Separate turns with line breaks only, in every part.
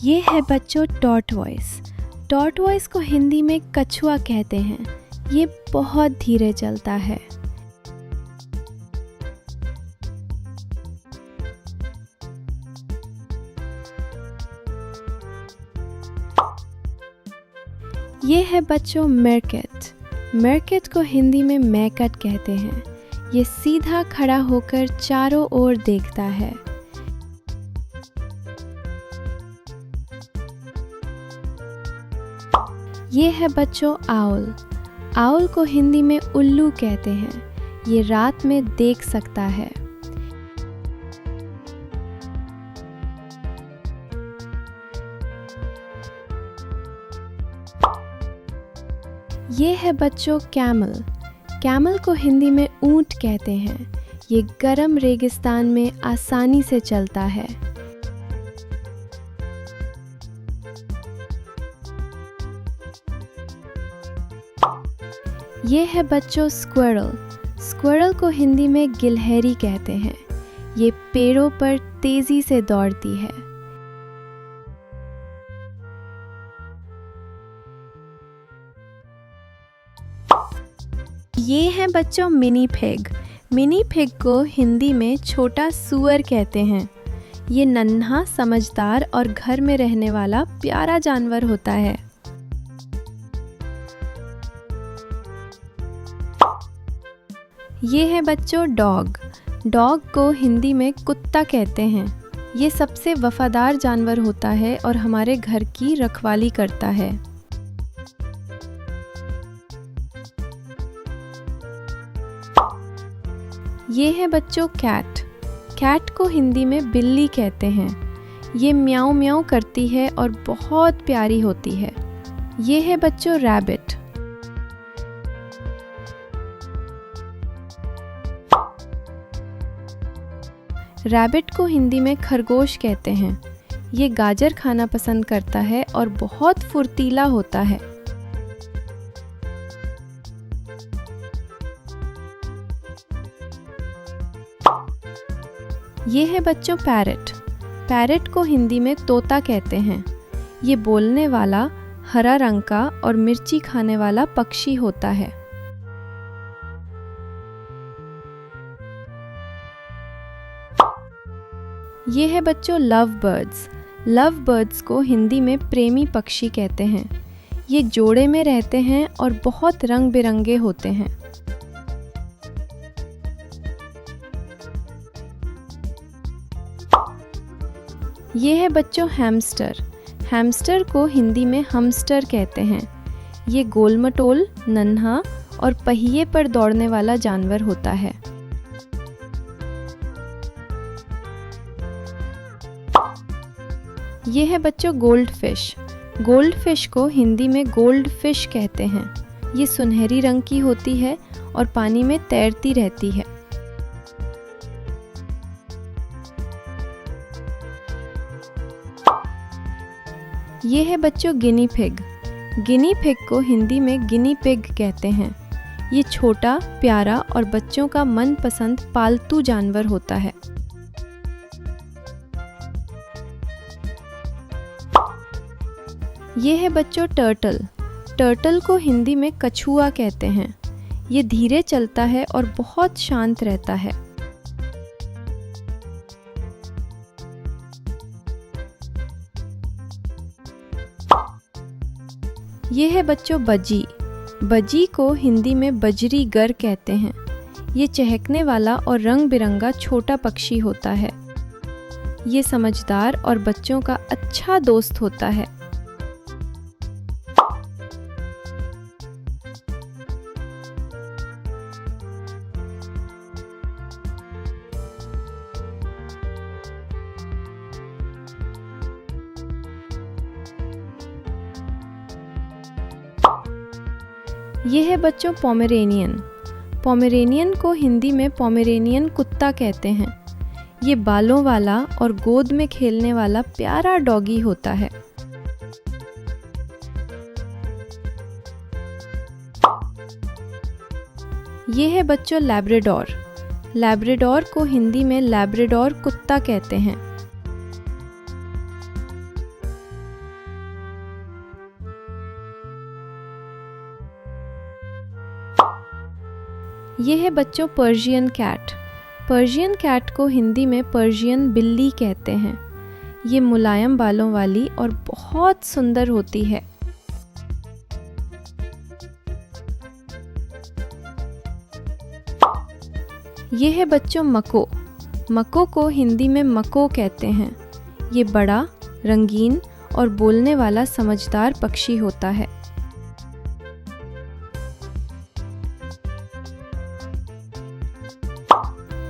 ये है बच्चों टॉर्टवॉइस। टॉर्टवॉइस को हिंदी में कछुआ कहते हैं। ये बहुत धीरे चलता है। ये है बच्चों मेरकेट। मेरकेट को हिंदी में मैकट कहते हैं। ये सीधा खड़ा होकर चारों ओर देखता है। ये है बच्चों आउल। आउल को हिंदी में उल्लू कहते हैं। ये रात में देख सकता है। ये है बच्चों कैमल। कैमल को हिंदी में ऊंट कहते हैं। ये गर्म रेगिस्तान में आसानी से चलता है। ये है बच्चों स्क्विरल। स्क्विरल को हिंदी में गिलहरी कहते हैं। ये पेड़ों पर तेजी से दौड़ती है। ये है बच्चों मिनी पिग। मिनी पिग को हिंदी में छोटा सूअर कहते हैं। ये नन्हा, समझदार और घर में रहने वाला प्यारा जानवर होता है। ये है बच्चों डॉग। डॉग को हिंदी में कुत्ता कहते हैं। ये सबसे वफादार जानवर होता है और हमारे घर की रखवाली करता है। ये है बच्चों कैट। कैट को हिंदी में बिल्ली कहते हैं। ये म्याऊं म्याऊं करती है और बहुत प्यारी होती है। ये है बच्चों रैबिट। रैबिट को हिंदी में खरगोश कहते हैं। ये गाजर खाना पसंद करता है और बहुत फुर्तीला होता है। ये है बच्चों पैरट। पैरट को हिंदी में तोता कहते हैं। ये बोलने वाला, हरा रंग का और मिर्ची खाने वाला पक्षी होता है। ये है बच्चों लव बर्ड्स। लव बर्ड्स को हिंदी में प्रेमी पक्षी कहते हैं। ये जोड़े में रहते हैं और बहुत रंग बिरंगे होते हैं। ये है बच्चों हैमस्टर। हैमस्टर को हिंदी में हमस्टर कहते हैं। ये गोलमटोल, नन्हा और पहिए पर दौड़ने वाला जानवर होता है। ये है बच्चों गोल्ड फिश। गोल्ड फिश को हिंदी में गोल्ड फिश कहते हैं। ये सुनहरी रंग की होती है और पानी में तैरती रहती है। ये है बच्चों गिनी पिग। गिनी पिग को हिंदी में गिनी पिग कहते हैं। ये छोटा, प्यारा और बच्चों का मनपसंद पालतू जानवर होता है। ये है बच्चों टर्टल। टर्टल को हिंदी में कछुआ कहते हैं। ये धीरे चलता है और बहुत शांत रहता है। ये है बच्चों बजी। बजी को हिंदी में बजरी गर कहते हैं। ये चहकने वाला और रंग बिरंगा छोटा पक्षी होता है। ये समझदार और बच्चों का अच्छा दोस्त होता है। ये है बच्चों पोमेरेनियन। पोमेरेनियन को हिंदी में पोमेरेनियन कुत्ता कहते हैं। ये बालों वाला और गोद में खेलने वाला प्यारा डॉगी होता है। ये है बच्चों लैब्राडोर। लैब्राडोर को हिंदी में लैब्राडोर कुत्ता कहते हैं। ये है बच्चों पर्शियन कैट। पर्शियन कैट को हिंदी में पर्शियन बिल्ली कहते हैं। ये मुलायम बालों वाली और बहुत सुंदर होती है। ये है बच्चों मको। मको को हिंदी में मको कहते हैं। ये बड़ा, रंगीन और बोलने वाला समझदार पक्षी होता है।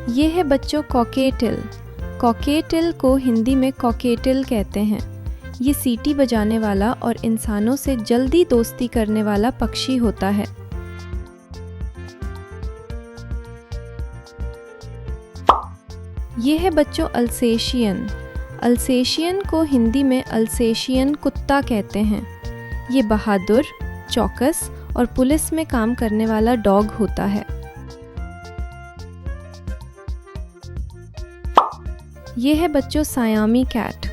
ये है बच्चों कॉकेटिल। कॉकेटिल को हिंदी में कॉकेटिल कहते हैं। ये सीटी बजाने वाला और इंसानों से जल्दी दोस्ती करने वाला पक्षी होता है। ये है बच्चों अल्सेशियन। अल्सेशियन को हिंदी में अल्सेशियन कुत्ता कहते हैं। ये बहादुर, चौकस और पुलिस में काम करने वाला डॉग होता है। ये है बच्चों सायामी कैट।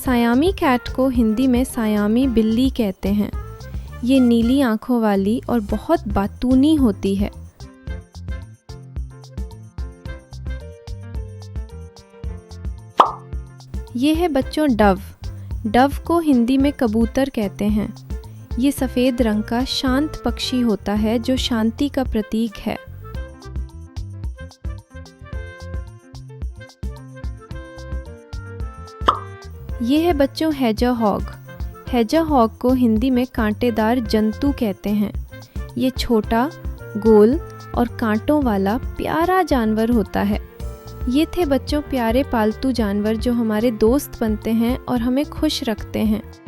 सायामी कैट को हिंदी में सायामी बिल्ली कहते हैं। ये नीली आंखों वाली और बहुत बातूनी होती है। ये है बच्चों डव। डव को हिंदी में कबूतर कहते हैं। ये सफ़ेद रंग का शांत पक्षी होता है जो शांति का प्रतीक है। ये है बच्चों हेजरहॉग। हेजरहॉग को हिंदी में कांटेदार जंतु कहते हैं। ये छोटा, गोल और कांटों वाला प्यारा जानवर होता है। ये थे बच्चों प्यारे पालतू जानवर जो हमारे दोस्त बनते हैं और हमें खुश रखते हैं।